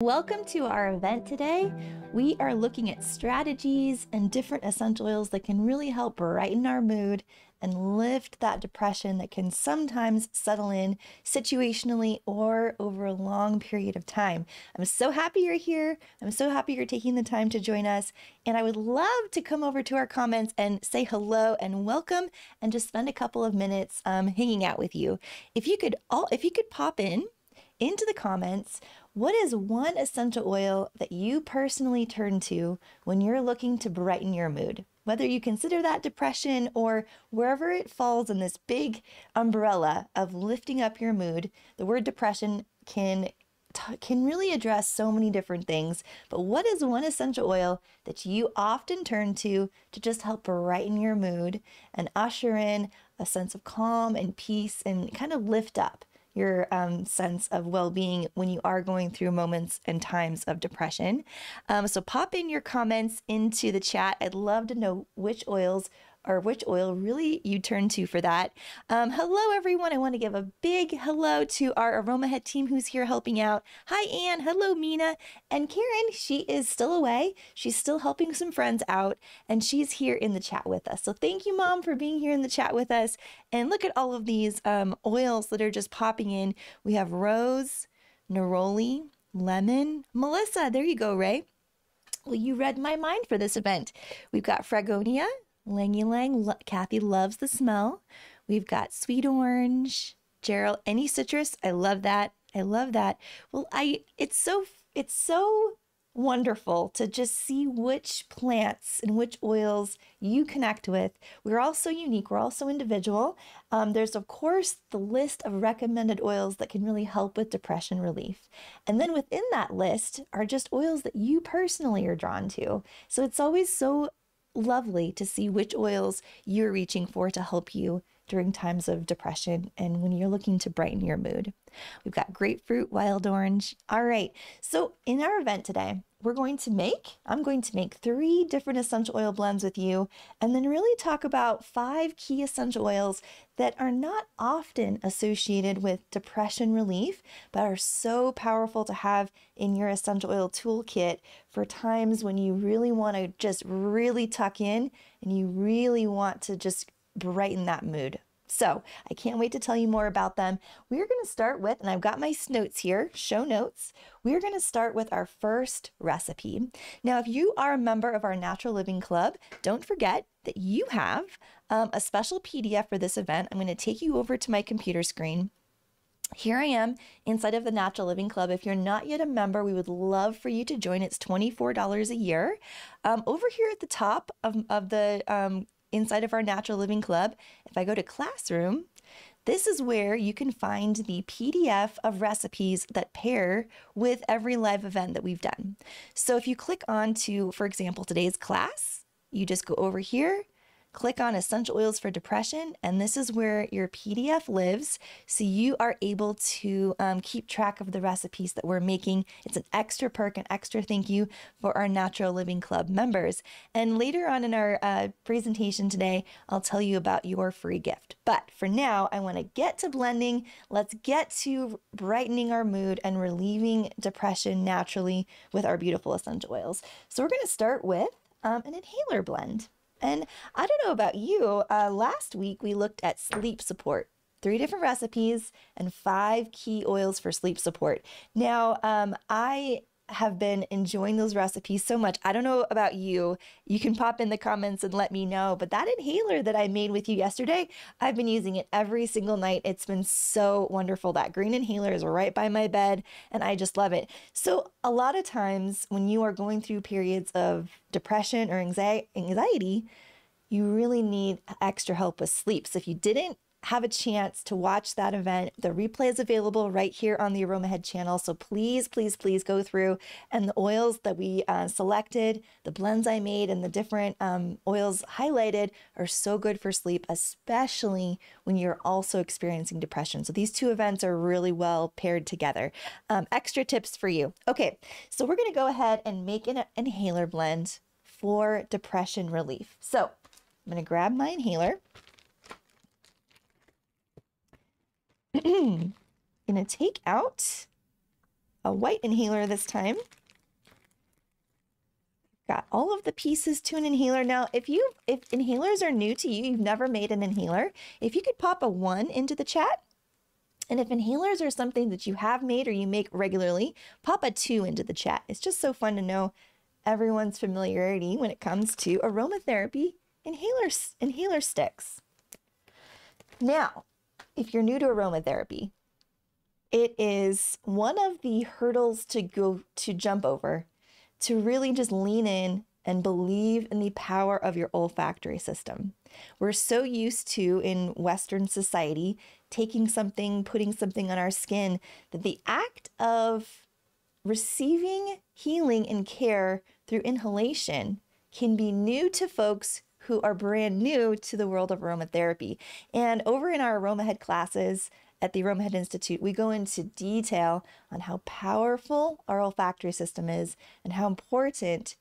Welcome to our event today. We are looking at strategies and different essential oils that can really help brighten our mood and lift that depression that can sometimes settle in situationally or over a long period of time. I'm so happy you're here. I'm so happy you're taking the time to join us. And I would love to come over to our comments and say hello and welcome and just spend a couple of minutes hanging out with you. If you could pop into the comments, what is one essential oil that you personally turn to when you're looking to brighten your mood? Whether you consider that depression or wherever it falls in this big umbrella of lifting up your mood, the word depression can really address so many different things. But what is one essential oil that you often turn to just help brighten your mood and usher in a sense of calm and peace and kind of lift up your sense of well-being when you are going through moments and times of depression? So pop in your comments into the chat. I'd love to know which oils or which oil really you turn to for that. Hello, everyone. I want to give a big hello to our Aromahead team who's here helping out. Hi, Anne. Hello, Mina. And Karen, she is still away. She's still helping some friends out, and she's here in the chat with us. So thank you, Mom, for being here in the chat with us. And look at all of these oils that are just popping in. We have rose, neroli, lemon. Melissa, there you go, Ray. Well, you read my mind for this event. We've got Fragonia, Langy Lang. Kathy loves the smell. We've got sweet orange, Gerald, any citrus. I love that. I love that. Well, it's so wonderful to just see which plants and which oils you connect with. We're all so unique. We're all so individual. There's, of course, the list of recommended oils that can really help with depression relief. And then within that list are just oils that you personally are drawn to. So it's always so lovely to see which oils you're reaching for to help you during times of depression and when you're looking to brighten your mood. We've got grapefruit, wild orange. All right, so in our event today, I'm going to make 3 different essential oil blends with you, and then really talk about 5 key essential oils that are not often associated with depression relief, but are so powerful to have in your essential oil toolkit for times when you really want to just really tuck in and you really want to just brighten that mood. So I can't wait to tell you more about them. We're going to start with, and I've got my notes here, show notes. We're going to start with our first recipe. Now, if you are a member of our Natural Living Club, don't forget that you have a special PDF for this event. I'm going to take you over to my computer screen. Here I am inside of the Natural Living Club. If you're not yet a member, we would love for you to join. It's $24 a year. Over here at the top of the inside of our Natural Living Club, if I go to Classroom, this is where you can find the PDF of recipes that pair with every live event that we've done. So if you click on to, for example, today's class, you just go over here, click on Essential Oils for Depression, and this is where your PDF lives, so you are able to keep track of the recipes that we're making. It's an extra perk, an extra thank you for our Natural Living Club members. And later on in our presentation today, I'll tell you about your free gift. But for now, I want to get to blending. Let's get to brightening our mood and relieving depression naturally with our beautiful essential oils. So we're going to start with an inhaler blend. And I don't know about you, last week we looked at sleep support, 3 different recipes and 5 key oils for sleep support. Now, I have been enjoying those recipes so much. I don't know about you. You can pop in the comments and let me know, but that inhaler that I made with you yesterday, I've been using it every single night. It's been so wonderful. That green inhaler is right by my bed and I just love it. So a lot of times when you are going through periods of depression or anxiety, you really need extra help with sleep. So if you didn't have a chance to watch that event, the replay is available right here on the Aromahead channel. So please, please, please go through. And the oils that we selected, the blends I made, and the different oils highlighted are so good for sleep, especially when you're also experiencing depression. So these 2 events are really well paired together. Extra tips for you. Okay, so we're going to go ahead and make an inhaler blend for depression relief. So I'm going to grab my inhaler. Gonna take out a white inhaler this time. Got all of the pieces to an inhaler. Now, if inhalers are new to you, you've never made an inhaler, if you could pop a 1 into the chat, and if inhalers are something that you have made or you make regularly, pop a 2 into the chat. It's just so fun to know everyone's familiarity when it comes to aromatherapy inhaler sticks. Now, if you're new to aromatherapy, it is one of the hurdles to jump over, to really just lean in and believe in the power of your olfactory system. We're so used to, in Western society, taking something, putting something on our skin, that the act of receiving healing and care through inhalation can be new to folks who are brand new to the world of aromatherapy. And over in our AromaHead classes at the AromaHead Institute, we go into detail on how powerful our olfactory system is and how important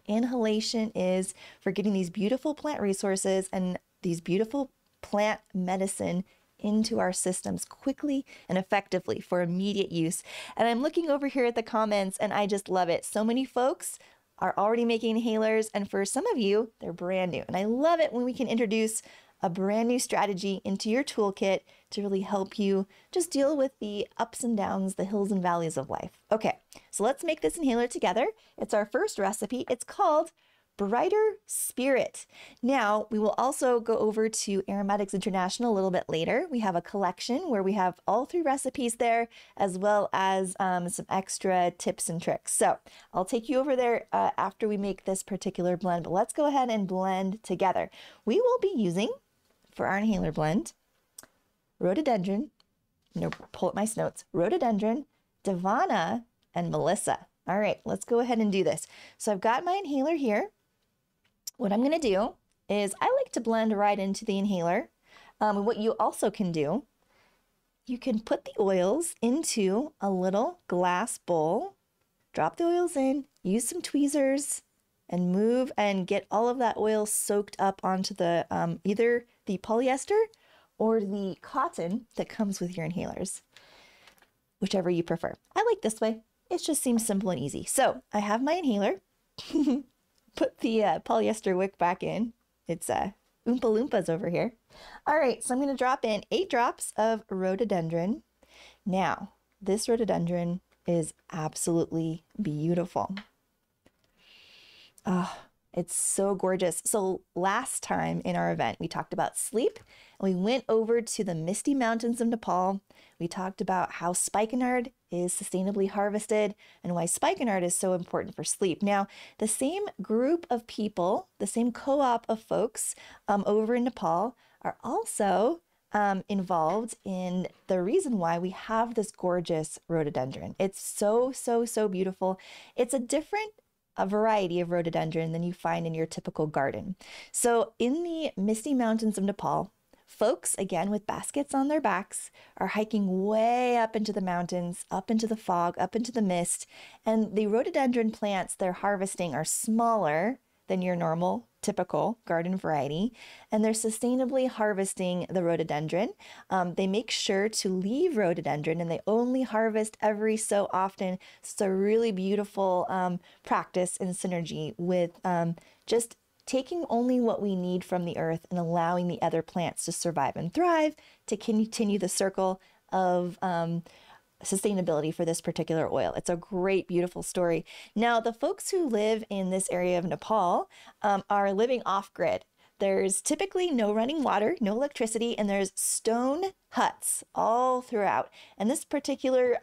inhalation is for getting these beautiful plant resources and these beautiful plant medicine into our systems quickly and effectively for immediate use. And I'm looking over here at the comments and I just love it. So many folks are already making inhalers, and for some of you, they're brand new. And I love it when we can introduce a brand new strategy into your toolkit to really help you just deal with the ups and downs, the hills and valleys of life. Okay, so let's make this inhaler together. It's our first recipe. It's called Brighter Spirit. Now, we will also go over to Aromatics International a little bit later. We have a collection where we have all 3 recipes there, as well as some extra tips and tricks. So I'll take you over there after we make this particular blend, but let's go ahead and blend together. We will be using, for our inhaler blend, rhododendron, pull up my notes, rhododendron, Divana, and Melissa. All right, let's go ahead and do this. So I've got my inhaler here. What I'm going to do is I like to blend right into the inhaler. What you also can do, you can put the oils into a little glass bowl, drop the oils in, use some tweezers, and move and get all of that oil soaked up onto the either the polyester or the cotton that comes with your inhalers, whichever you prefer. I like this way. It just seems simple and easy. So I have my inhaler. Put the polyester wick back in. It's Oompa Loompas over here. All right, so I'm going to drop in 8 drops of rhododendron. Now, this rhododendron is absolutely beautiful. Oh, it's so gorgeous. So last time in our event, we talked about sleep, and we went over to the Misty Mountains of Nepal. We talked about how spikenard is sustainably harvested and why spikenard is so important for sleep. Now, the same group of people, the same co-op of folks over in Nepal are also involved in the reason why we have this gorgeous rhododendron. It's so, so, so beautiful. It's a variety of rhododendron than you find in your typical garden. So in the Misty Mountains of Nepal, folks, again, with baskets on their backs, are hiking way up into the mountains, up into the fog, up into the mist. And the rhododendron plants they're harvesting are smaller than your normal, typical garden variety. And they're sustainably harvesting the rhododendron. They make sure to leave rhododendron and they only harvest every so often. So it's a really beautiful practice in synergy with just taking only what we need from the earth and allowing the other plants to survive and thrive to continue the circle of sustainability for this particular oil. It's a great, beautiful story. Now, the folks who live in this area of Nepal are living off-grid. There's typically no running water, no electricity, and there's stone huts all throughout. And this particular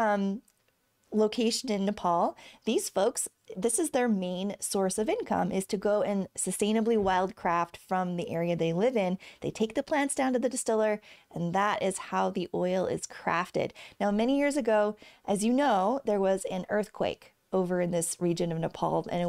location in Nepal, these folks, this is their main source of income, is to go and sustainably wildcraft from the area they live in. They take the plants down to the distiller, and that is how the oil is crafted. Now, many years ago, as you know, there was an earthquake over in this region of Nepal, and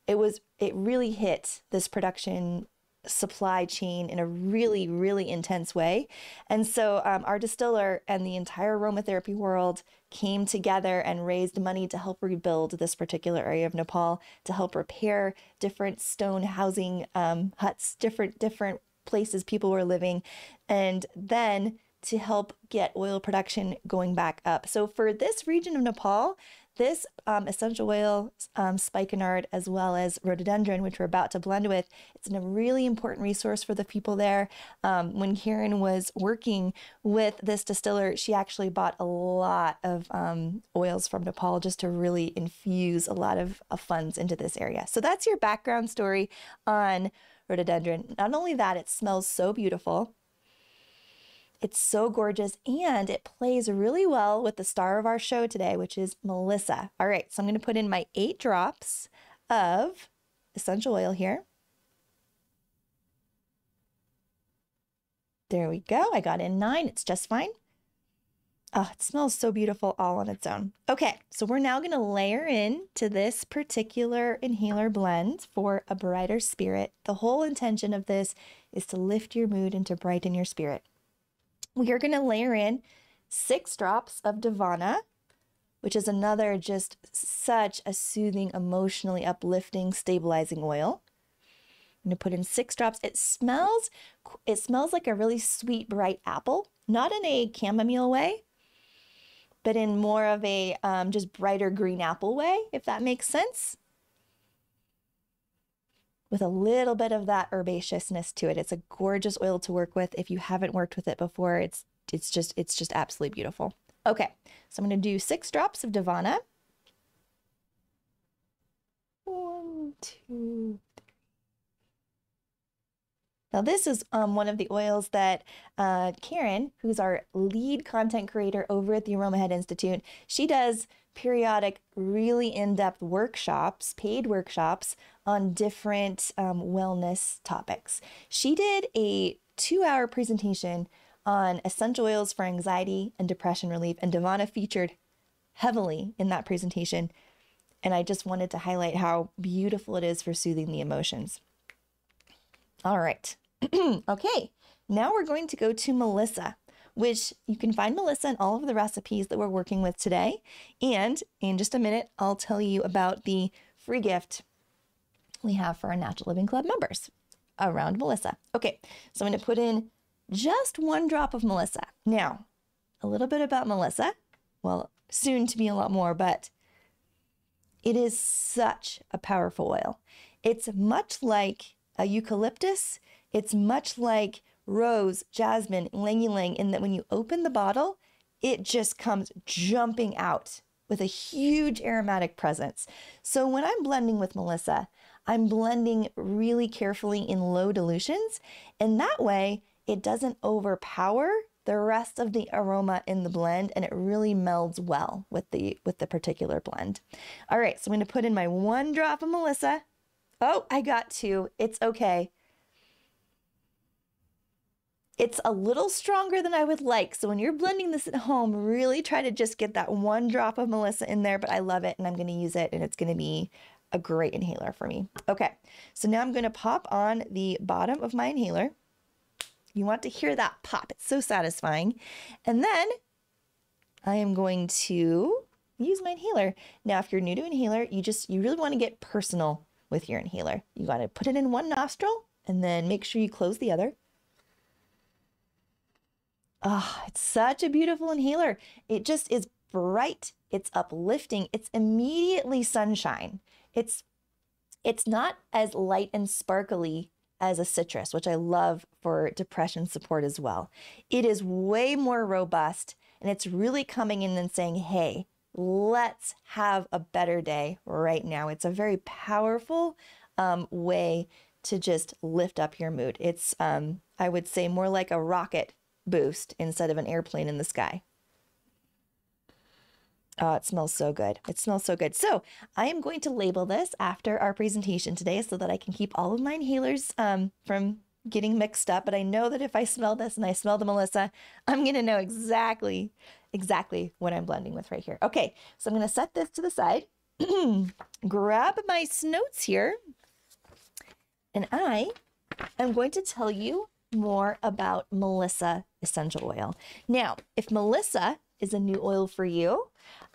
it really hit this production supply chain in a really, really intense way. And so our distiller and the entire aromatherapy world came together and raised money to help rebuild this particular area of Nepal, to help repair different stone housing huts, different places people were living. And then to help get oil production going back up. So for this region of Nepal, this essential oil, spikenard, as well as rhododendron, which we're about to blend with, it's a really important resource for the people there. When Karen was working with this distiller, she actually bought a lot of oils from Nepal just to really infuse a lot of funds into this area. So that's your background story on rhododendron. Not only that, it smells so beautiful. It's so gorgeous, and it plays really well with the star of our show today, which is Melissa. All right, so I'm going to put in my 8 drops of essential oil here. There we go. I got in 9. It's just fine. Oh, it smells so beautiful all on its own. Okay, so we're now going to layer in to this particular inhaler blend for a brighter spirit. The whole intention of this is to lift your mood and to brighten your spirit. We are going to layer in 6 drops of Davana, which is another just such a soothing, emotionally uplifting, stabilizing oil. I'm going to put in 6 drops. It smells like a really sweet, bright apple, not in a chamomile way, but in more of a just brighter green apple way, if that makes sense. With a little bit of that herbaceousness to it. It's a gorgeous oil to work with. If you haven't worked with it before, it's just absolutely beautiful. Okay, so I'm going to do 6 drops of Davana. 1, 2, 3. Now this is one of the oils that Karen, who's our lead content creator over at the Aromahead Institute, she does periodic, really in-depth workshops, paid workshops on different wellness topics. She did a 2-hour presentation on essential oils for anxiety and depression relief, and Davana featured heavily in that presentation. And I just wanted to highlight how beautiful it is for soothing the emotions. All right. Okay, now we're going to go to Melissa, which you can find Melissa in all of the recipes that we're working with today. And in just a minute, I'll tell you about the free gift we have for our Natural Living Club members around Melissa. Okay, so I'm going to put in just 1 drop of Melissa. Now, a little bit about Melissa. Well, soon to be a lot more, but it is such a powerful oil. It's much like a eucalyptus. It's much like rose, jasmine, ylang ylang, in that when you open the bottle, it just comes jumping out with a huge aromatic presence. So when I'm blending with Melissa, I'm blending really carefully in low dilutions, and that way it doesn't overpower the rest of the aroma in the blend, and it really melds well with the particular blend. All right, so I'm going to put in my 1 drop of Melissa. Oh, I got 2. It's okay. It's a little stronger than I would like. So when you're blending this at home, really try to just get that 1 drop of Melissa in there, but I love it and I'm going to use it, and it's going to be a great inhaler for me. Okay, so now I'm going to pop on the bottom of my inhaler. You want to hear that pop. It's so satisfying. And then I am going to use my inhaler. Now, if you're new to inhaler, you really want to get personal with your inhaler. You got to put it in 1 nostril and then make sure you close the other. Oh, it's such a beautiful inhaler. It just is bright. It's uplifting. It's immediately sunshine. It's not as light and sparkly as a citrus, which I love for depression support as well. It is way more robust, and it's really coming in and saying, hey, let's have a better day right now. It's a very powerful way to just lift up your mood. It's, I would say, more like a rocket boost instead of an airplane in the sky. Oh, it smells so good. It smells so good. So I am going to label this after our presentation today so that I can keep all of my inhalers from getting mixed up. But I know that if I smell this and I smell the Melissa, I'm going to know exactly what I'm blending with right here. Okay, so I'm going to set this to the side, grab my notes here, and I am going to tell you more about Melissa essential oil. Now, if Melissa is a new oil for you,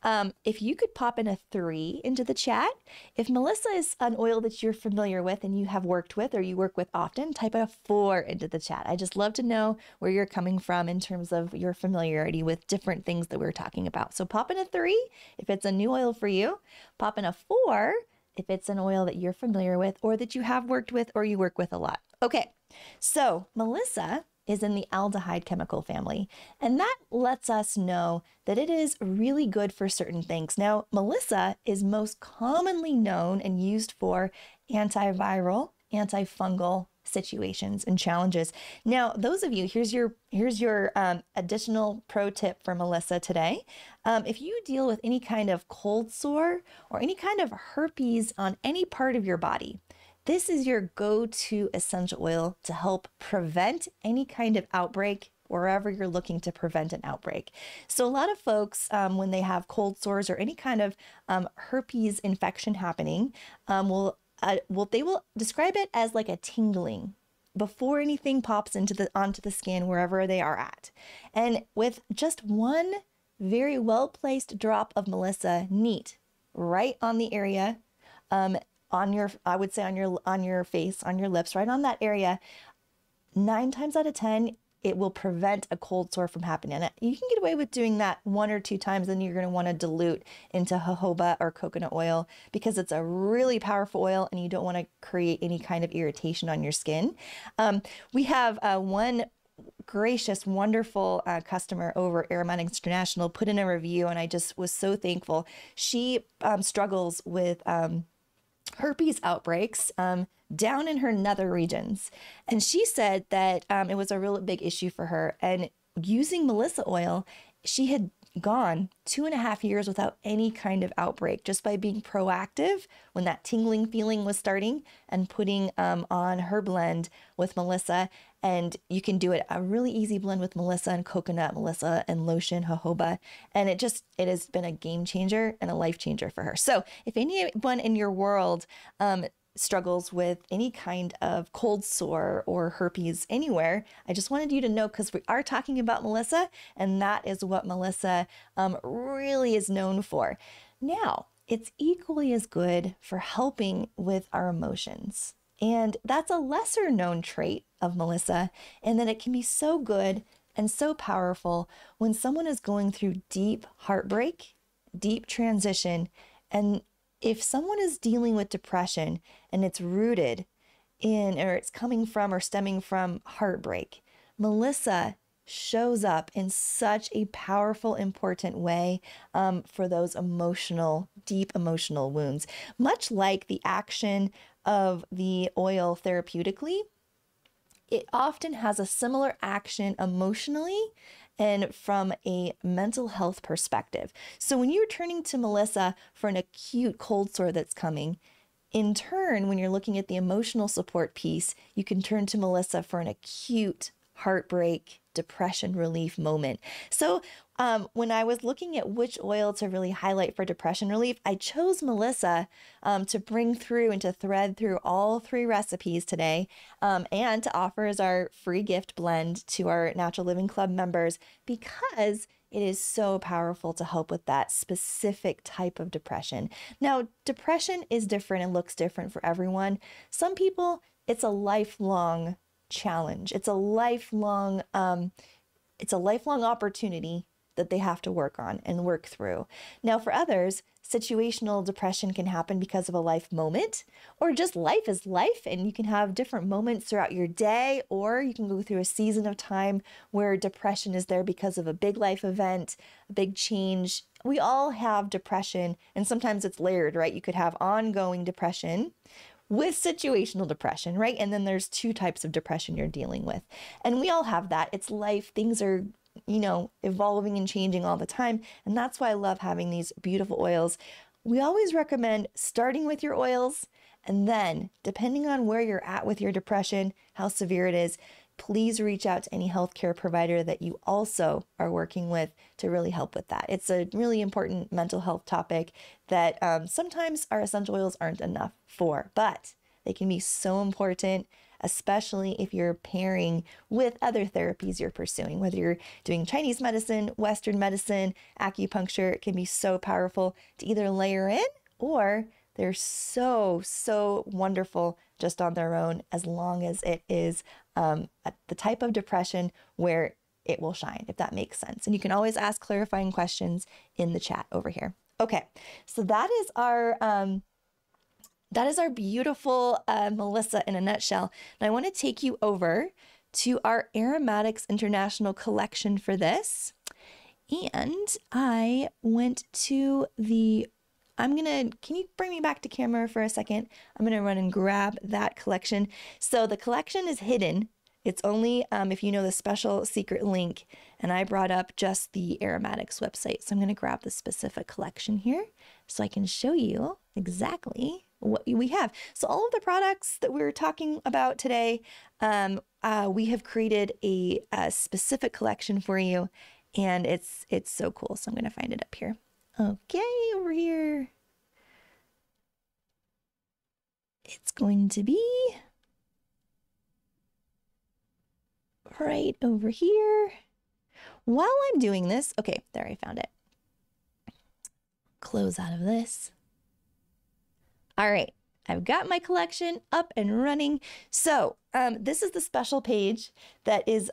If you could pop in a 3 into the chat. If Melissa is an oil that you're familiar with and you have worked with or you work with often, type a 4 into the chat. I just love to know where you're coming from in terms of your familiarity with different things that we're talking about. So pop in a 3 if it's a new oil for you. Pop in a 4 if it's an oil that you're familiar with or that you have worked with or you work with a lot. Okay, so Melissa is in the aldehyde chemical family, and that lets us know that it is really good for certain things. Now, Melissa is most commonly known and used for antiviral, antifungal situations and challenges. Now, those of you, here's your additional pro tip for Melissa today. If you deal with any kind of cold sore or any kind of herpes on any part of your body, this is your go-to essential oil to help prevent any kind of outbreak wherever you're looking to prevent an outbreak. So a lot of folks, when they have cold sores or any kind of herpes infection happening, they will describe it as like a tingling before anything pops onto the skin wherever they are at. And with just one very well-placed drop of Melissa neat right on the area, I would say on your face, on your lips, right on that area, 9 times out of 10, it will prevent a cold sore from happening. And you can get away with doing that 1 or 2 times, then you're going to want to dilute into jojoba or coconut oil because it's a really powerful oil and you don't want to create any kind of irritation on your skin. We have one gracious, wonderful customer over Aromatics International put in a review, and I just was so thankful. She struggles with herpes outbreaks down in her nether regions. And she said that it was a real big issue for her. And using Melissa oil, she had gone 2.5 years without any kind of outbreak just by being proactive when that tingling feeling was starting and putting on her blend with Melissa. And you can do it a really easy blend with Melissa and coconut, Melissa and lotion, jojoba. And it has been a game changer and a life changer for her. So if anyone in your world struggles with any kind of cold sore or herpes anywhere, I just wanted you to know, because we are talking about Melissa, and that is what Melissa really is known for. Now, it's equally as good for helping with our emotions. And that's a lesser known trait of Melissa, and that it can be so good and so powerful when someone is going through deep heartbreak, deep transition, and if someone is dealing with depression and it's rooted in, or it's coming from or stemming from heartbreak, Melissa shows up in such a powerful, important way for those deep emotional wounds. Much like the action of the oil therapeutically, it often has a similar action emotionally and from a mental health perspective. So when you're turning to Melissa for an acute cold sore that's coming, in turn, when you're looking at the emotional support piece, you can turn to Melissa for an acute heartbreak, depression relief moment. So when I was looking at which oil to really highlight for depression relief, I chose Melissa to bring through and to thread through all 3 recipes today and to offer as our free gift blend to our Natural Living Club members, because it is so powerful to help with that specific type of depression. Now, depression is different and looks different for everyone. Some people, it's a lifelong challenge. It's a lifelong opportunity that they have to work on and work through. Now, for others, situational depression can happen because of a life moment, or just life is life, and you can have different moments throughout your day, or you can go through a season of time where depression is there because of a big life event, a big change. We all have depression, and sometimes it's layered, right? You could have ongoing depression with situational depression, right? And then there's 2 types of depression you're dealing with. And we all have that. It's life. Things are, evolving and changing all the time. And that's why I love having these beautiful oils. We always recommend starting with your oils, and then depending on where you're at with your depression, how severe it is, please reach out to any healthcare provider that you also are working with to really help with that. It's a really important mental health topic that sometimes our essential oils aren't enough for, but they can be so important especially if you're pairing with other therapies you're pursuing, whether you're doing Chinese medicine, Western medicine, acupuncture. It can be so powerful to either layer in, or they're so, so wonderful just on their own, as long as it is the type of depression where it will shine, if that makes sense. And you can always ask clarifying questions in the chat over here. Okay, so that is our beautiful Melissa in a nutshell. And I want to take you over to our Aromatics International collection for this. And I went to can you bring me back to camera for a second? I'm gonna run and grab that collection. So the collection is hidden. It's only if you know the special secret link, and I brought up just the Aromatics website. So I'm gonna grab the specific collection here so I can show you exactly what we have. So all of the products that we're talking about today, we have created a specific collection for you, and it's so cool. So I'm gonna find it up here. Okay, over here. It's going to be right over here. While I'm doing this, okay, there, I found it. Close out of this. All right, I've got my collection up and running. So this is the special page that is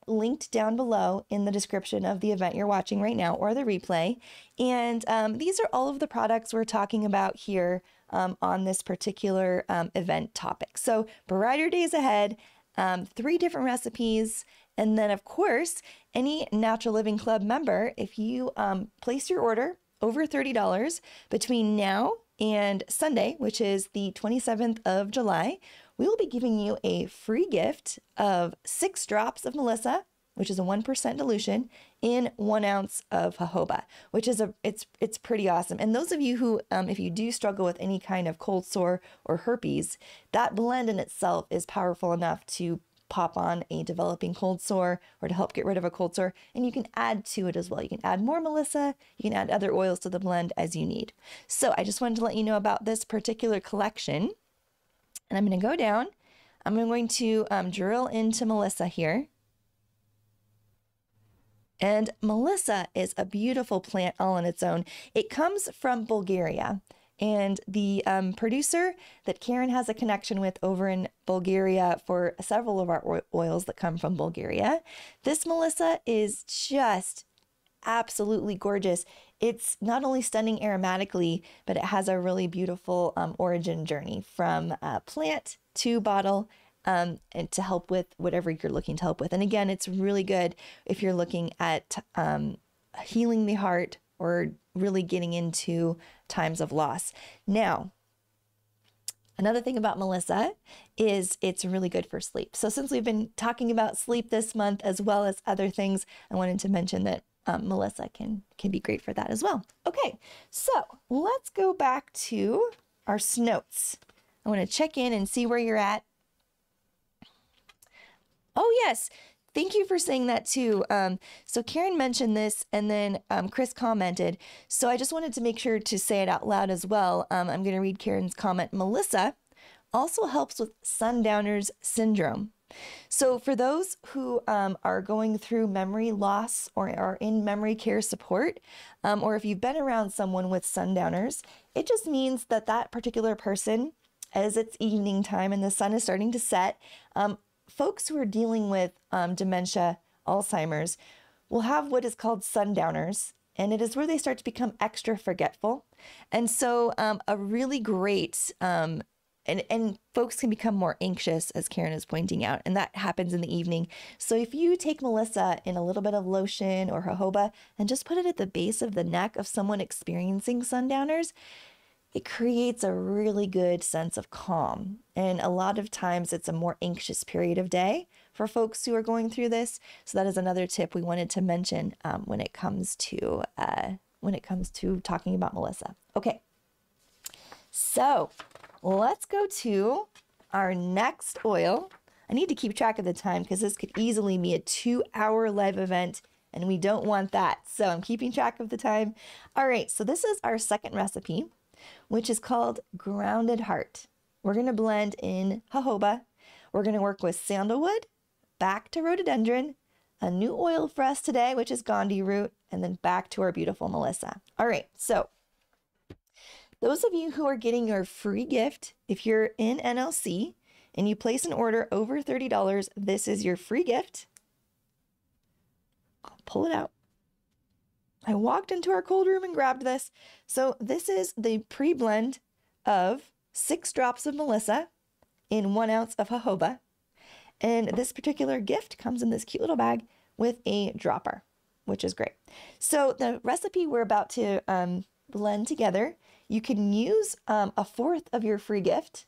linked down below in the description of the event you're watching right now, or the replay. And these are all of the products we're talking about here on this particular event topic. So brighter days ahead, 3 different recipes. And then of course, any Natural Living Club member, if you place your order over $30 between now and Sunday, which is the 27th of July, we will be giving you a free gift of 6 drops of Melissa, which is a 1% dilution, in 1 ounce of jojoba, which is it's pretty awesome. And those of you who, if you do struggle with any kind of cold sore or herpes, that blend in itself is powerful enough to pop on a developing cold sore, or to help get rid of a cold sore. And you can add to it as well. You can add more Melissa, you can add other oils to the blend as you need. So I just wanted to let you know about this particular collection. And I'm going to go down. I'm going to drill into Melissa here. And Melissa is a beautiful plant all on its own. It comes from Bulgaria. And the producer that Karen has a connection with over in Bulgaria for several of our oils that come from Bulgaria. This Melissa is just absolutely gorgeous. It's not only stunning aromatically, but it has a really beautiful origin journey from plant to bottle, and to help with whatever you're looking to help with. And again, it's really good if you're looking at healing the heart, or really getting into times of loss. Now, another thing about Melissa is it's really good for sleep. So since we've been talking about sleep this month, as well as other things, I wanted to mention that Melissa can be great for that as well. Okay, so let's go back to our notes. I want to check in and see where you're at. Oh yes, thank you for saying that too. So Karen mentioned this, and then Chris commented. So I just wanted to make sure to say it out loud as well. I'm going to read Karen's comment. Melissa also helps with sundowner's syndrome. So for those who are going through memory loss, or are in memory care support, or if you've been around someone with sundowners, it just means that that particular person, as it's evening time and the sun is starting to set, folks who are dealing with dementia, Alzheimer's, will have what is called sundowners, and it is where they start to become extra forgetful. And so a really great, and folks can become more anxious, as Karen is pointing out, and that happens in the evening. So if you take Melissa in a little bit of lotion or jojoba and just put it at the base of the neck of someone experiencing sundowners, it creates a really good sense of calm. And a lot of times it's a more anxious period of day for folks who are going through this. So that is another tip we wanted to mention when it comes to talking about Melissa. Okay, so let's go to our next oil. I need to keep track of the time because this could easily be a 2-hour live event, and we don't want that. So I'm keeping track of the time. All right, so this is our second recipe, which is called Grounded Heart. We're going to blend in jojoba. We're going to work with sandalwood, back to rhododendron, a new oil for us today, which is Gandhi root, and then back to our beautiful Melissa. All right, so those of you who are getting your free gift, if you're in NLC and you place an order over $30, this is your free gift. I'll pull it out. I walked into our cold room and grabbed this. So this is the pre-blend of 6 drops of Melissa in 1 ounce of jojoba. And this particular gift comes in this cute little bag with a dropper, which is great. So the recipe we're about to blend together, you can use 1/4 of your free gift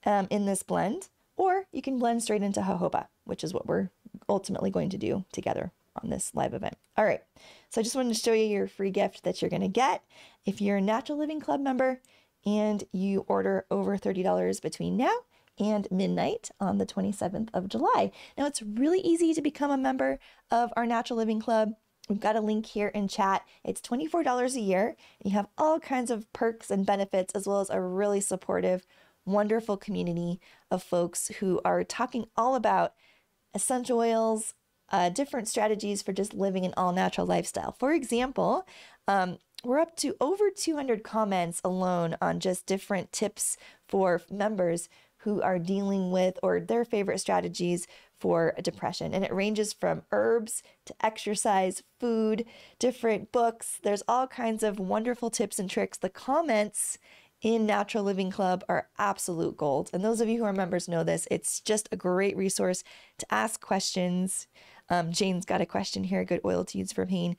in this blend, or you can blend straight into jojoba, which is what we're ultimately going to do together on this live event. All right, so I just wanted to show you your free gift that you're going to get if you're a Natural Living Club member and you order over $30 between now and midnight on the 27th of July. Now, it's really easy to become a member of our Natural Living Club. We've got a link here in chat. It's $24 a year. And you have all kinds of perks and benefits, as well as a really supportive, wonderful community of folks who are talking all about essential oils, different strategies for just living an all-natural lifestyle. For example, we're up to over 200 comments alone on just different tips for members who are dealing with or their favorite strategies for depression. And it ranges from herbs to exercise, food, different books. There's all kinds of wonderful tips and tricks. The comments in Natural Living Club are absolute gold. And those of you who are members know this. It's just a great resource to ask questions. Jane's got a question here, good oil to use for pain.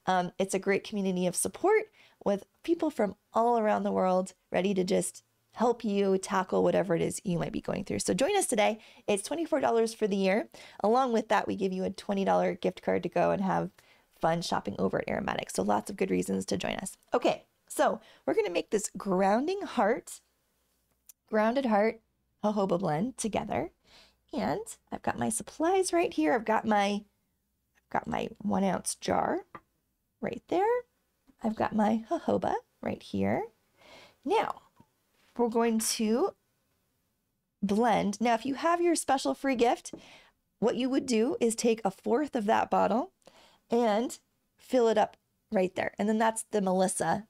It's a great community of support with people from all around the world ready to just help you tackle whatever it is you might be going through. So join us today. It's $24 for the year. Along with that, we give you a $20 gift card to go and have fun shopping over at Aromatic. So lots of good reasons to join us. Okay, so we're going to make this grounded heart jojoba blend together. And I've got my supplies right here. I've got my 1 ounce jar right there. I've got my jojoba right here. Now, we're going to blend. Now, if you have your special free gift, what you would do is take 1/4 of that bottle and fill it up right there. And then that's the Melissa.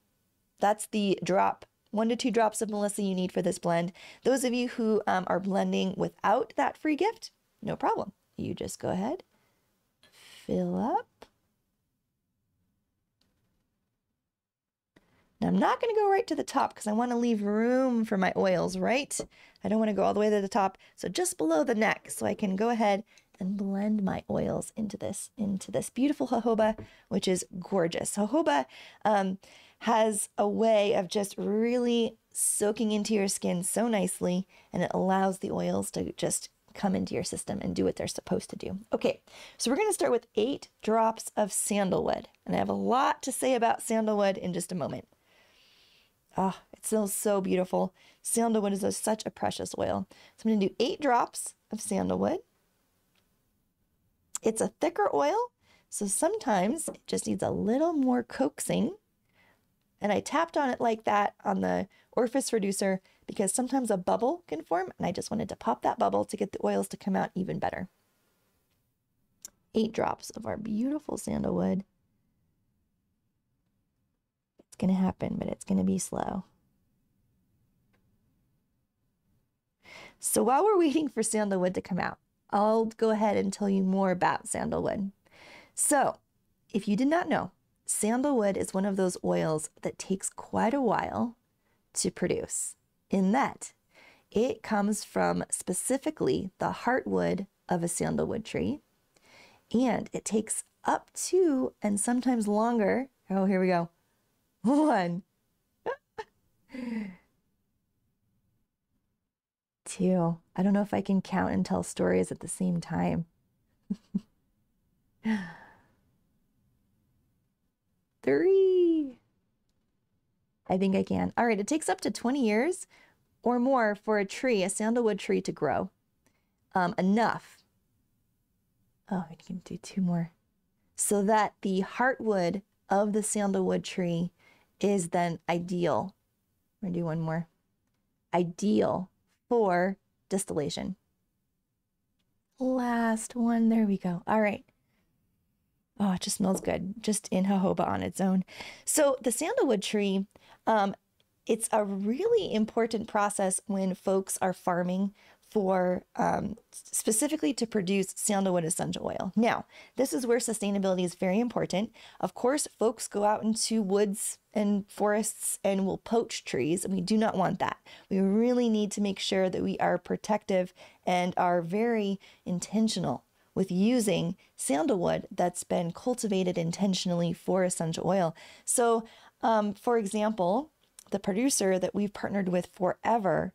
That's the drop, 1 to 2 drops of Melissa you need for this blend. Those of you who are blending without that free gift, no problem. You just go ahead, fill up. Now, I'm not going to go right to the top because I want to leave room for my oils, right? I don't want to go all the way to the top. So just below the neck, so I can go ahead and blend my oils into this beautiful jojoba, which is gorgeous. Jojoba has a way of just really soaking into your skin so nicely, and it allows the oils to just come into your system and do what they're supposed to do. Okay, so we're going to start with 8 drops of sandalwood, and I have a lot to say about sandalwood in just a moment. Ah, it smells so beautiful. Sandalwood is such a precious oil. So I'm going to do 8 drops of sandalwood. It's a thicker oil, so sometimes it just needs a little more coaxing. And I tapped on it like that on the orifice reducer because sometimes a bubble can form, and I just wanted to pop that bubble to get the oils to come out even better. 8 drops of our beautiful sandalwood. It's going to happen, but it's going to be slow. So while we're waiting for sandalwood to come out, I'll go ahead and tell you more about sandalwood. So if you did not know, sandalwood is one of those oils that takes quite a while to produce, in that it comes from specifically the heartwood of a sandalwood tree, and it takes up to, and sometimes longer, oh, here we go, 1, 2, I don't know if I can count and tell stories at the same time. 3. I think I can. All right, it takes up to 20 years or more for a sandalwood tree to grow. Enough. Oh, I can do 2 more. So that the heartwood of the sandalwood tree is then ideal. I'm going to do 1 more. Ideal for distillation. last one. There we go. All right. Oh, it just smells good, just in jojoba on its own. So the sandalwood tree, um, it's a really important process when folks are farming for specifically to produce sandalwood essential oil. Now, this is where sustainability is very important. Of course, folks go out into woods and forests and will poach trees, and we do not want that. We really need to make sure that we are protective and are very intentional with using sandalwood that's been cultivated intentionally for essential oil. So, for example, the producer that we've partnered with forever,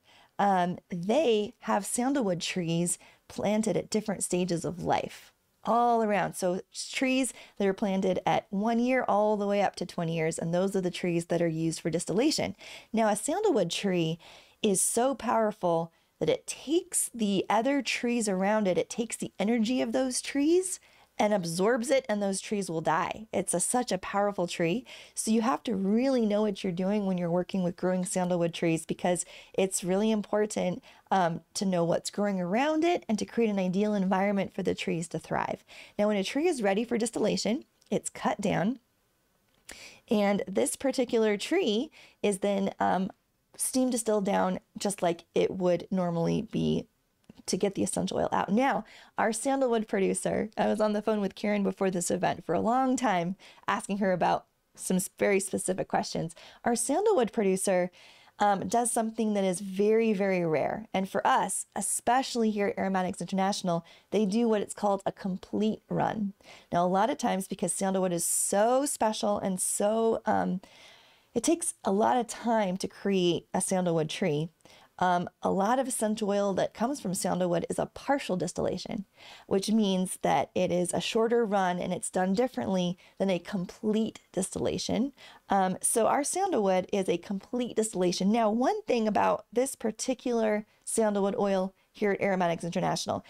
they have sandalwood trees planted at different stages of life all around. So trees that are planted at 1 year all the way up to 20 years. And those are the trees that are used for distillation. Now, a sandalwood tree is so powerful that it takes the other trees around it, it takes the energy of those trees and absorbs it, and those trees will die. It's such a powerful tree. So you have to really know what you're doing when you're working with growing sandalwood trees, because it's really important to know what's growing around it and to create an ideal environment for the trees to thrive. Now, when a tree is ready for distillation, it's cut down, and this particular tree is then steam distilled down just like it would normally be to get the essential oil out. Now, our sandalwood producer, I was on the phone with Karen before this event for a long time, asking her about some very specific questions. Our sandalwood producer does something that is very, very rare. And for us, especially here at Aromatics International, they do what it's called a complete run. Now, a lot of times, because sandalwood is so special and so, it takes a lot of time to create a sandalwood tree. A lot of essential oil that comes from sandalwood is a partial distillation, which means that it is a shorter run and it's done differently than a complete distillation. So our sandalwood is a complete distillation. Now, one thing about this particular sandalwood oil here at Aromatics International,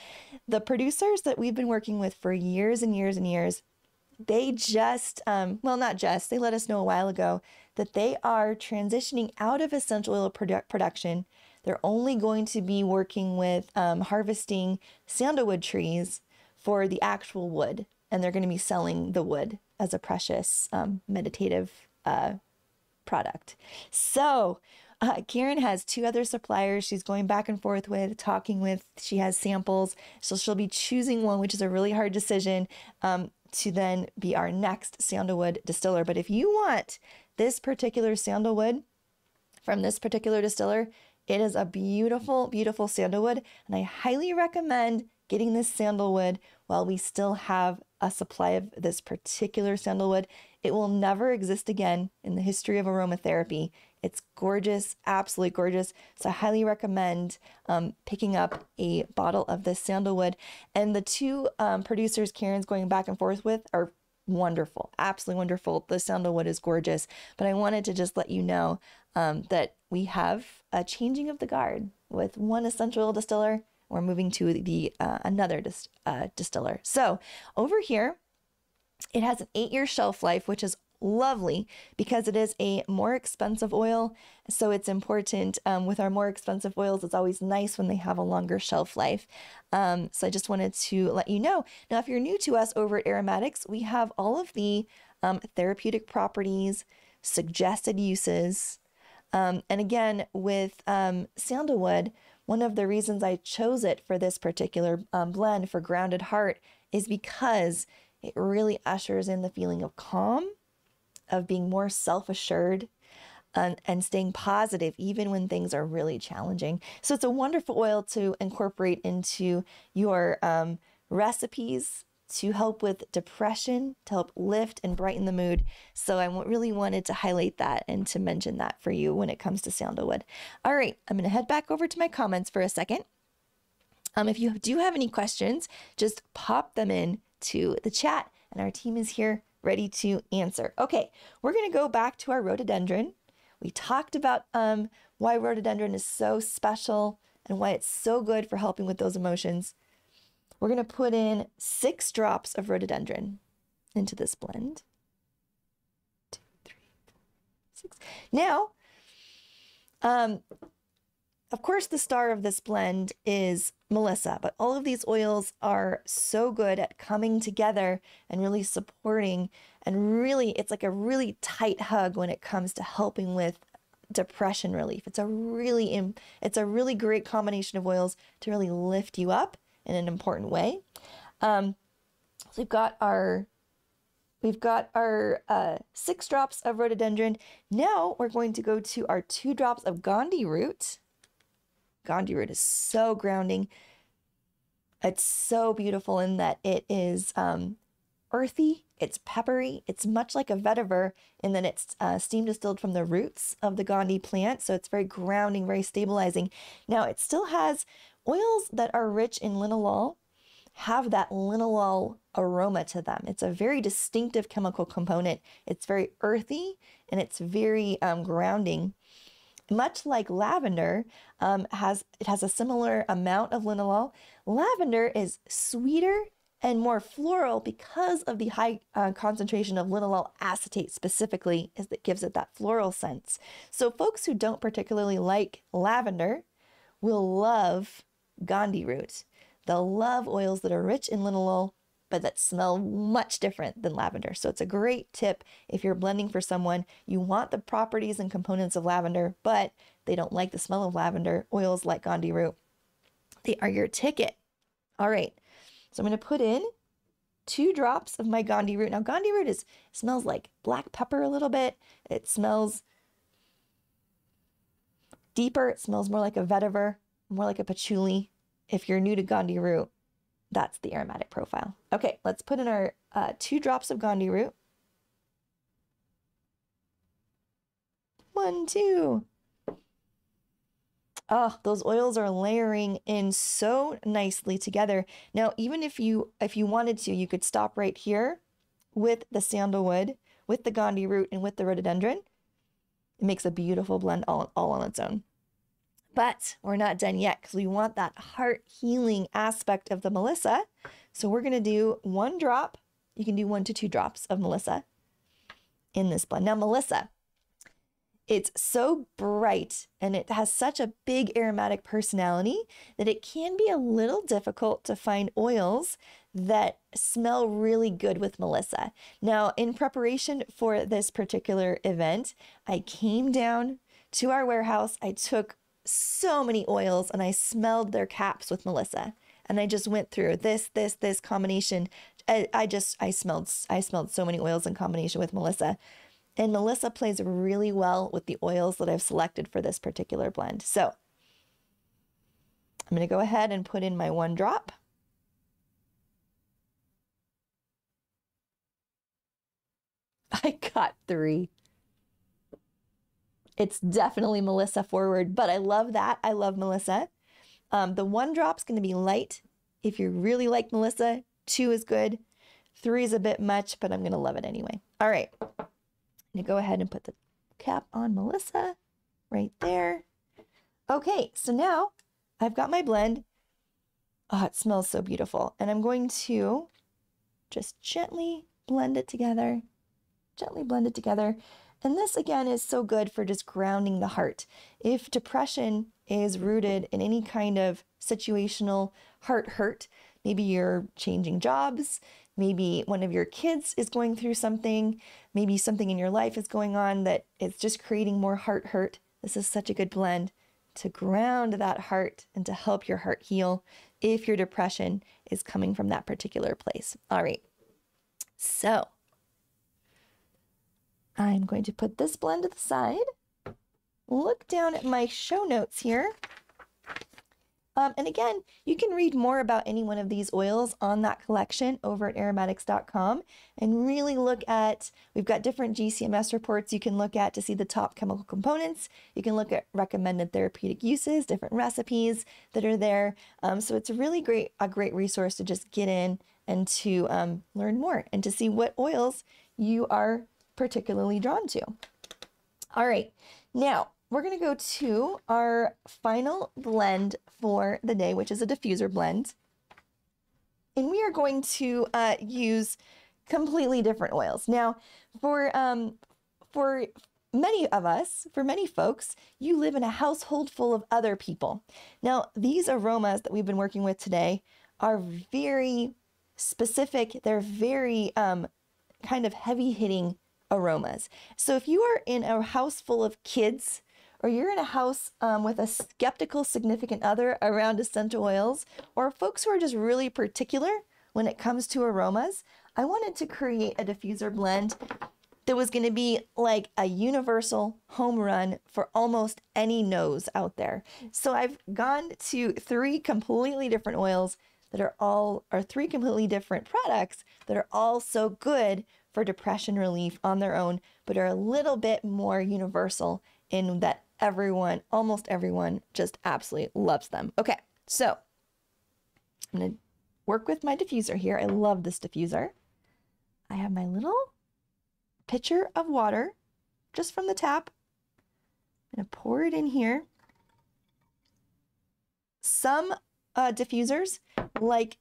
the producers that we've been working with for years and years and years, they just, well, not just, they let us know a while ago that they are transitioning out of essential oil production. They're only going to be working with harvesting sandalwood trees for the actual wood, and they're going to be selling the wood as a precious meditative product. So Karen has 2 other suppliers she's going back and forth with, talking with. She has samples, so she'll be choosing one, which is a really hard decision, to then be our next sandalwood distiller. But if you want this particular sandalwood from this particular distiller, it is a beautiful, beautiful sandalwood, and I highly recommend getting this sandalwood while we still have a supply of this particular sandalwood. It will never exist again in the history of aromatherapy. It's gorgeous, absolutely gorgeous. So I highly recommend picking up a bottle of this sandalwood. And the 2 producers Karen's going back and forth with are wonderful, absolutely wonderful. The sandalwood is gorgeous, but I wanted to just let you know that we have a changing of the guard with one essential oil distiller. We're moving to the another distiller. So over here, it has an 8-year shelf life, which is lovely because it is a more expensive oil. So it's important with our more expensive oils. It's always nice when they have a longer shelf life. So I just wanted to let you know. Now, if you're new to us over at Aromatics, we have all of the therapeutic properties, suggested uses. And again, with sandalwood, one of the reasons I chose it for this particular blend for Grounded Heart is because it really ushers in the feeling of calm, of being more self-assured, and staying positive even when things are really challenging. So it's a wonderful oil to incorporate into your recipes to help with depression, to help lift and brighten the mood. So I really wanted to highlight that and to mention that for you when it comes to sandalwood. All right, I'm going to head back over to my comments for a second. If you do have any questions, just pop them in to the chat and our team is here ready to answer. Okay, we're going to go back to our rhododendron. We talked about why rhododendron is so special and why it's so good for helping with those emotions. We're going to put in 6 drops of rhododendron into this blend. 2, 3, 4, 6. Now, Of course, the star of this blend is Melissa, but all of these oils are so good at coming together and really supporting, and really, it's like a really tight hug when it comes to helping with depression relief. It's a really great combination of oils to really lift you up in an important way. So we've got our 6 drops of rhododendron. Now we're going to go to our 2 drops of Gandhi root. Gandhi root is so grounding. It's so beautiful in that it is earthy, it's peppery, it's much like a vetiver in that it's steam distilled from the roots of the Gandhi plant. So it's very grounding, very stabilizing. Now it still has oils that are rich in linalool, have that linalool aroma to them. It's a very distinctive chemical component. It's very earthy and it's very grounding. Much like lavender, it has a similar amount of linalool. Lavender is sweeter and more floral because of the high concentration of linalool acetate specifically, is that gives it that floral sense. So folks who don't particularly like lavender will love Gandhi root. They'll love oils that are rich in linalool, but that smell much different than lavender. So it's a great tip if you're blending for someone, you want the properties and components of lavender, but they don't like the smell of lavender. Oils like Gandhi root, they are your ticket. All right, so I'm going to put in 2 drops of my Gandhi root. Now Gandhi root smells like black pepper a little bit. It smells deeper. It smells more like a vetiver, more like a patchouli. If you're new to Gandhi root, that's the aromatic profile. Okay, let's put in our 2 drops of Gandhi root. 1, 2. Oh, those oils are layering in so nicely together. Now, even if you wanted to, you could stop right here with the sandalwood, with the Gandhi root, and with the rhododendron. It makes a beautiful blend all on its own. But we're not done yet because we want that heart healing aspect of the Melissa. So we're going to do 1 drop. You can do 1 to 2 drops of Melissa in this blend. Now, Melissa, it's so bright and it has such a big aromatic personality that it can be a little difficult to find oils that smell really good with Melissa. Now, in preparation for this particular event, I came down to our warehouse. I took so many oils and I smelled their caps with Melissa, and I just went through this combination. I smelled so many oils in combination with Melissa, and Melissa plays really well with the oils that I've selected for this particular blend. So I'm going to go ahead and put in my 1 drop. I got 3. It's definitely Melissa forward, but I love that. I love Melissa. The 1 drop's going to be light. If you really like Melissa, 2 is good. 3 is a bit much, but I'm going to love it anyway. All right. I'm going to go ahead and put the cap on Melissa right there. Okay, so now I've got my blend. Oh, it smells so beautiful. And I'm going to just gently blend it together. And this again is so good for just grounding the heart. If depression is rooted in any kind of situational heart hurt, maybe you're changing jobs, maybe one of your kids is going through something, maybe something in your life is going on that it's just creating more heart hurt. This is such a good blend to ground that heart and to help your heart heal if your depression is coming from that particular place. All right, so I'm going to put this blend to the side, look down at my show notes here. And again, you can read more about any one of these oils on that collection over at aromatics.com and really look at, we've got different GCMS reports you can look at to see the top chemical components. You can look at recommended therapeutic uses, different recipes that are there. So it's a great resource to just get in and to learn more and to see what oils you are particularly drawn to. All right, now we're going to go to our final blend for the day, which is a diffuser blend. And we are going to use completely different oils. Now, for many of us, for many folks, you live in a household full of other people. Now, these aromas that we've been working with today are very specific. They're very kind of heavy hitting aromas. So if you are in a house full of kids, or you're in a house with a skeptical significant other around essential oils, or folks who are just really particular when it comes to aromas, I wanted to create a diffuser blend that was going to be like a universal home run for almost any nose out there. So I've gone to three completely different oils that are three completely different products that are all so good for depression relief on their own, but are a little bit more universal in that almost everyone just absolutely loves them. Okay, so I'm going to work with my diffuser here. I love this diffuser. I have my little pitcher of water just from the tap. I'm going to pour it in here. Some diffusers like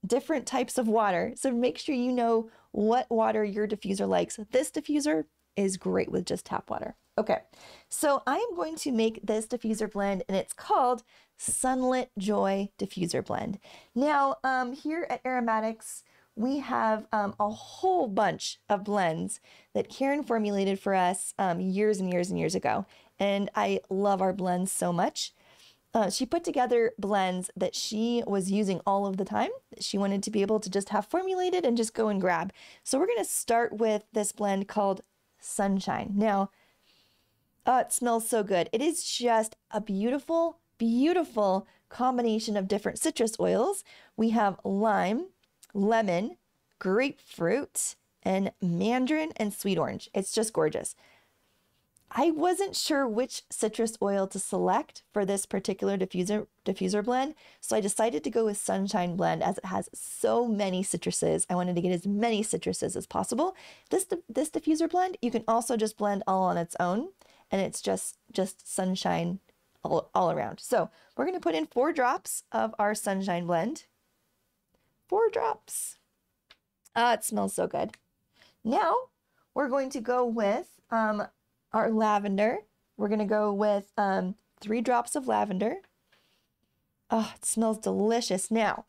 different types of water, so make sure you know what water your diffuser likes. This diffuser is great with just tap water. Okay, so I am going to make this diffuser blend, and it's called Sunlit Joy Diffuser Blend. Now, here at Aromatics, we have a whole bunch of blends that Karen formulated for us years and years and years ago, and I love our blends so much. She put together blends that she was using all of the time, that she wanted to be able to just have formulated and just go and grab. So we're going to start with this blend called Sunshine. Now, it smells so good. It is just a beautiful, beautiful combination of different citrus oils. We have lime, lemon, grapefruit, and mandarin and sweet orange. It's just gorgeous. I wasn't sure which citrus oil to select for this particular diffuser blend, so I decided to go with Sunshine Blend as it has so many citruses. I wanted to get as many citruses as possible. This diffuser blend, you can also just blend all on its own, and it's just sunshine all around. So we're going to put in 4 drops of our Sunshine Blend. 4 drops. It smells so good. Now we're going to go with our lavender. We're going to go with 3 drops of lavender. Oh, it smells delicious. Now,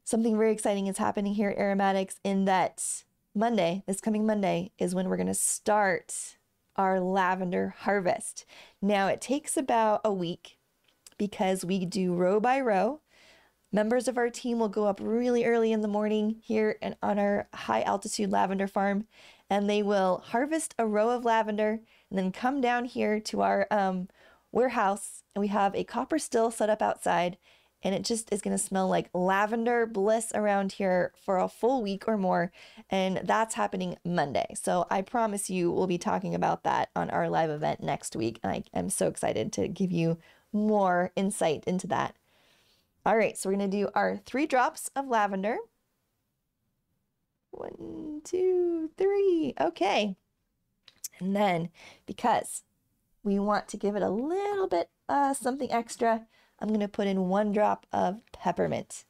something very exciting is happening here at Aromatics in that Monday, this coming Monday, is when we're going to start our lavender harvest. Now, it takes about a week because we do row by row. Members of our team will go up really early in the morning here on our high altitude lavender farm, and they will harvest a row of lavender and then come down here to our warehouse, and we have a copper still set up outside, and it just is going to smell like lavender bliss around here for a full week or more, and that's happening Monday. So I promise you we'll be talking about that on our live event next week, and I am so excited to give you more insight into that. All right, so we're going to do our 3 drops of lavender. 1, 2, 3. Okay. And then, because we want to give it a little bit something extra, I'm going to put in 1 drop of peppermint.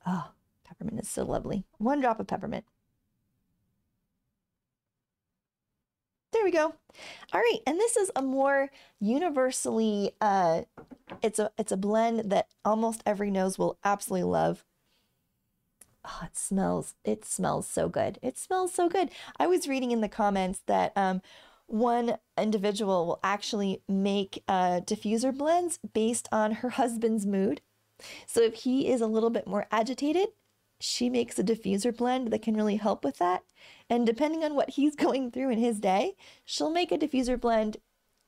Oh, peppermint is so lovely. 1 drop of peppermint. There we go. All right, and this is a more universally, it's a blend that almost every nose will absolutely love. Oh, it smells so good. It smells so good. I was reading in the comments that one individual will actually make diffuser blends based on her husband's mood. So if he is a little bit more agitated, she makes a diffuser blend that can really help with that. And depending on what he's going through in his day, she'll make a diffuser blend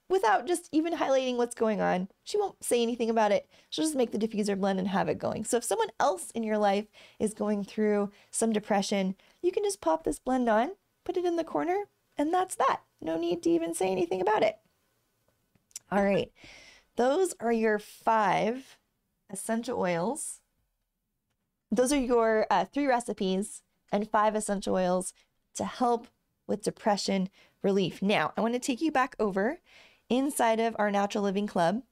without just even highlighting what's going on. She won't say anything about it. She'll just make the diffuser blend and have it going. So if someone else in your life is going through some depression, you can just pop this blend on, put it in the corner, and that's that. No need to even say anything about it. All right. Those are your 5 essential oils. Those are your 3 recipes and 5 essential oils to help with depression relief. Now, I want to take you back over inside of our Natural Living Club.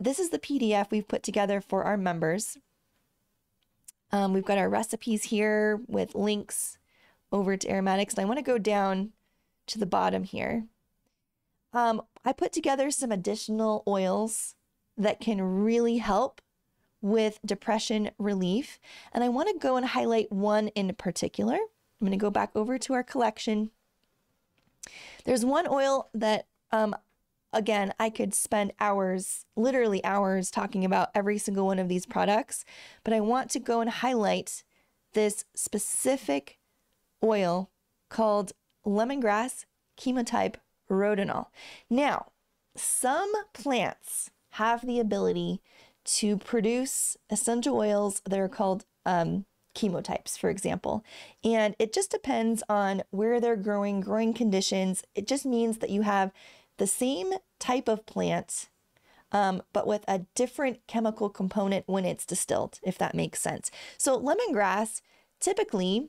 This is the PDF we've put together for our members. We've got our recipes here with links over to Aromatics. And I want to go down to the bottom here, I put together some additional oils that can really help with depression relief. And I want to go and highlight one in particular. I'm going to go back over to our collection. There's one oil that, again, I could spend hours, literally hours, talking about every single one of these products, but I want to go and highlight this specific oil called lemongrass chemotype rhodonol. Now, some plants have the ability to produce essential oils that are called chemotypes, for example. And it just depends on where they're growing conditions. It just means that you have the same type of plant, but with a different chemical component when it's distilled, if that makes sense. So lemongrass typically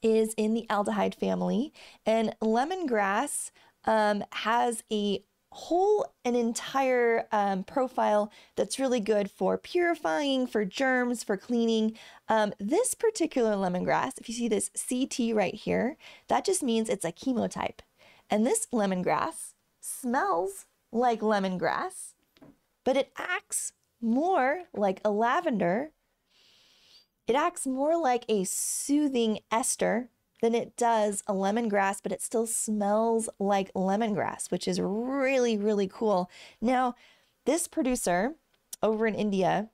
is in the aldehyde family, and lemongrass has an entire profile that's really good for purifying, for germs, for cleaning. This particular lemongrass, if you see this CT right here, that just means it's a chemotype. And this lemongrass smells like lemongrass, but it acts more like a lavender. It acts more like a soothing ester than it does a lemongrass, but it still smells like lemongrass, which is really, really cool. Now, this producer over in India,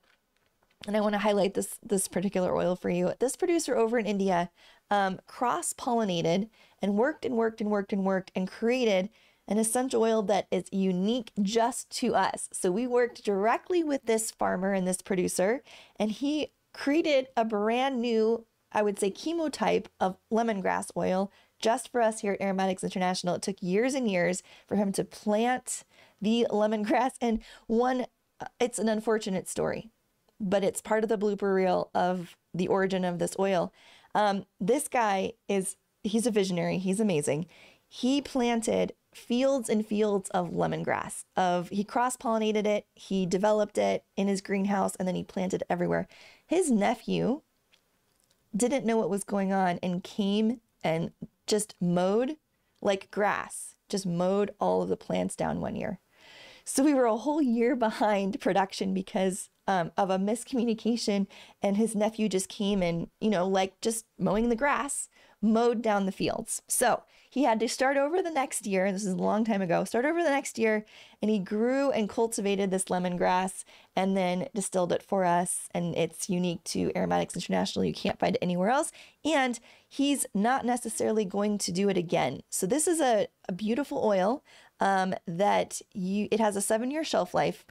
and I want to highlight this particular oil for you. This producer over in India cross-pollinated and worked and created an essential oil that is unique just to us. So we worked directly with this farmer and this producer, and he created a brand new, I would say, chemotype of lemongrass oil just for us here at Aromatics International. It took years and years for him to plant the lemongrass. And it's an unfortunate story, but it's part of the blooper reel of the origin of this oil. This guy he's a visionary. He's amazing. He planted fields and fields of lemongrass. He cross-pollinated it, he developed it in his greenhouse, and then he planted it everywhere. His nephew didn't know what was going on and came and just mowed like grass, just mowed all of the plants down one year. So we were a whole year behind production because of a miscommunication, and his nephew just came and, like just mowing the grass, mowed down the fields. So he had to start over the next year. This is a long time ago. Start over the next year, and he grew and cultivated this lemongrass and then distilled it for us. And it's unique to Aromatics International. You can't find it anywhere else. And he's not necessarily going to do it again. So this is a beautiful oil that it has a 7-year shelf life.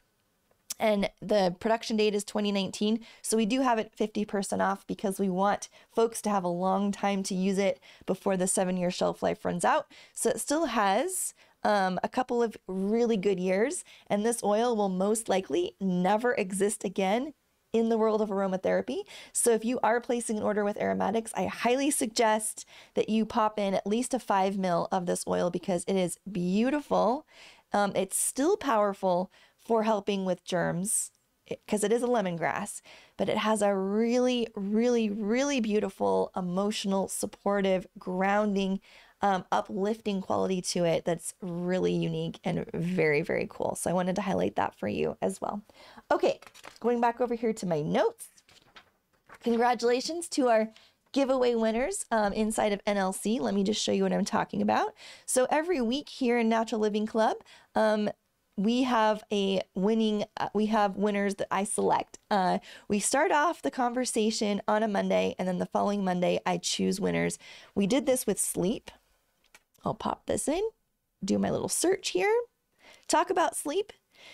And the production date is 2019. So we do have it 50% off because we want folks to have a long time to use it before the 7-year shelf life runs out. So it still has a couple of really good years. And this oil will most likely never exist again in the world of aromatherapy. So if you are placing an order with Aromatics, I highly suggest that you pop in at least a 5 ml of this oil because it is beautiful. It's still powerful for helping with germs because it is a lemongrass, but it has a really, really, really beautiful, emotional, supportive, grounding, uplifting quality to it that's really unique and very, very cool. So I wanted to highlight that for you as well. Okay, going back over here to my notes. Congratulations to our giveaway winners inside of NLC. Let me just show you what I'm talking about. So every week here in Natural Living Club, we have winners that I select. We start off the conversation on a Monday, and then the following Monday, I choose winners. We did this with sleep. I'll pop this in, do my little search here, talk about sleep.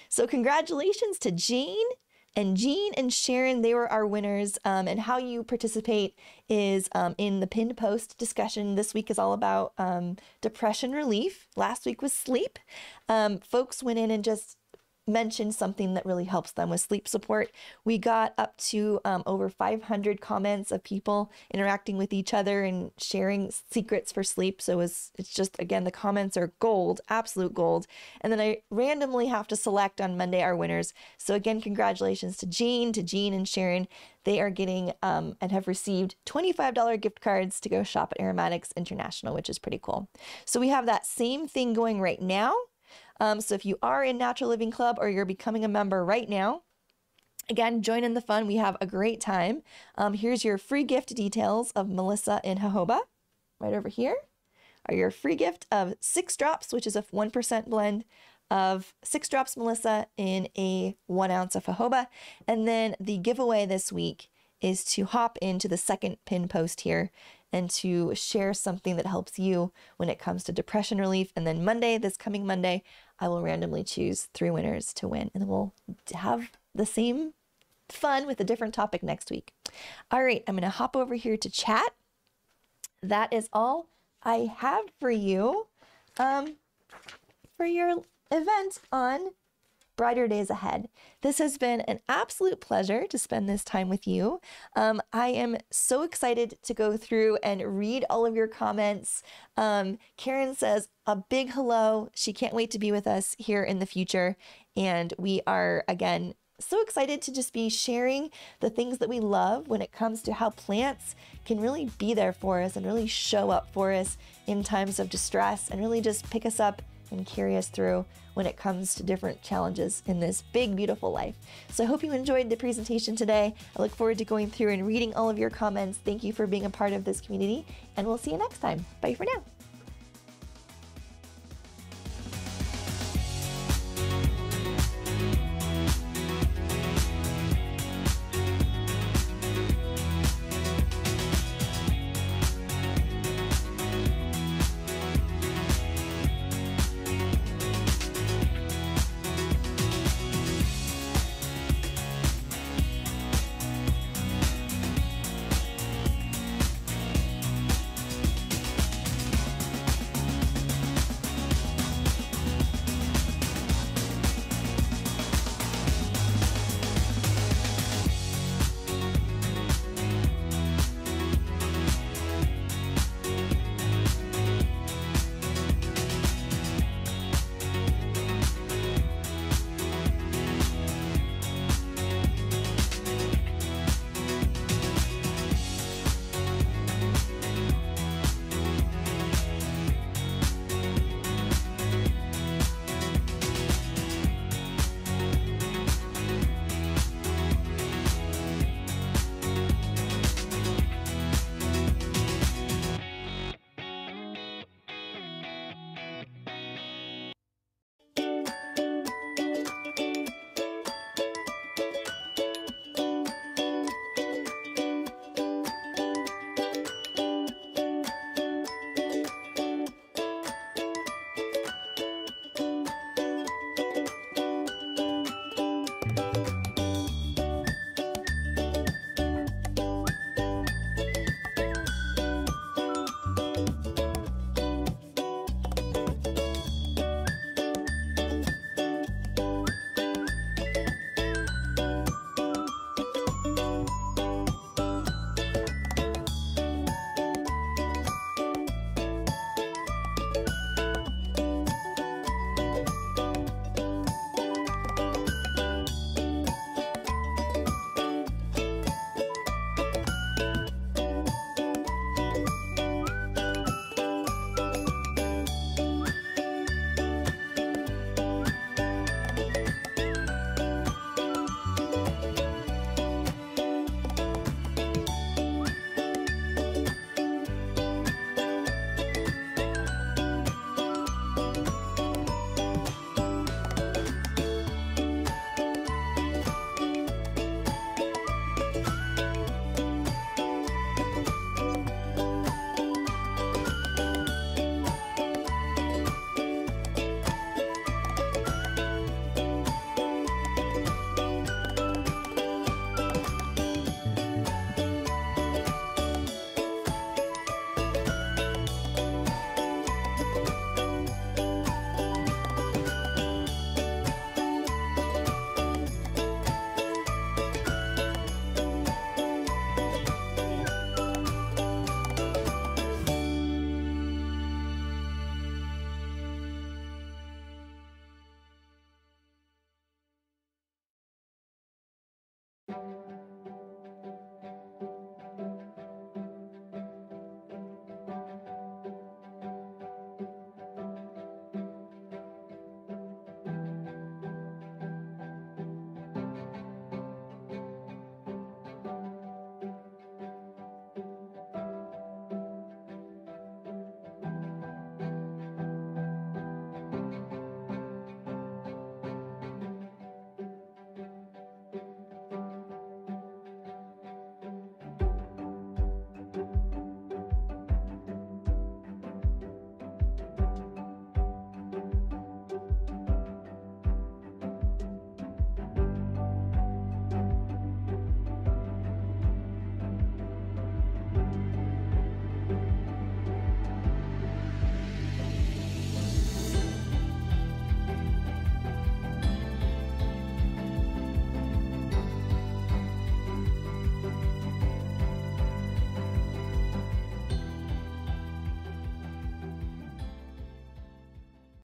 So congratulations to Jane and Sharon. They were our winners. And how you participate is in the pinned post discussion. This week is all about depression relief. Last week was sleep. Folks went in and just mentioned something that really helps them with sleep support. We got up to over 500 comments of people interacting with each other and sharing secrets for sleep. So it's just, again, the comments are gold, absolute gold. And then I randomly have to select on Monday our winners. So again, congratulations to Jean, and Sharon. They are getting and have received $25 gift cards to go shop at Aromatics International, which is pretty cool. So we have that same thing going right now. So if you are in Natural Living Club or you're becoming a member right now, again, join in the fun. We have a great time. Here's your free gift details of Melissa in jojoba. Right over here are your free gift of 6 drops, which is a 1% blend of 6 drops Melissa in a 1 ounce of jojoba. And then the giveaway this week is to hop into the second pin post here and to share something that helps you when it comes to depression relief. And then Monday, this coming Monday, I will randomly choose 3 winners to win. And then we'll have the same fun with a different topic next week. All right, I'm going to hop over here to chat. That is all I have for you for your event on Brighter Days Ahead. This has been an absolute pleasure to spend this time with you. I am so excited to go through and read all of your comments. Karen says a big hello. She can't wait to be with us here in the future. And we are, again, so excited to just be sharing the things that we love when it comes to how plants can really be there for us and really show up for us in times of distress and really just pick us up and carry us through when it comes to different challenges in this big, beautiful life. So I hope you enjoyed the presentation today. I look forward to going through and reading all of your comments. Thank you for being a part of this community, and we'll see you next time. Bye for now.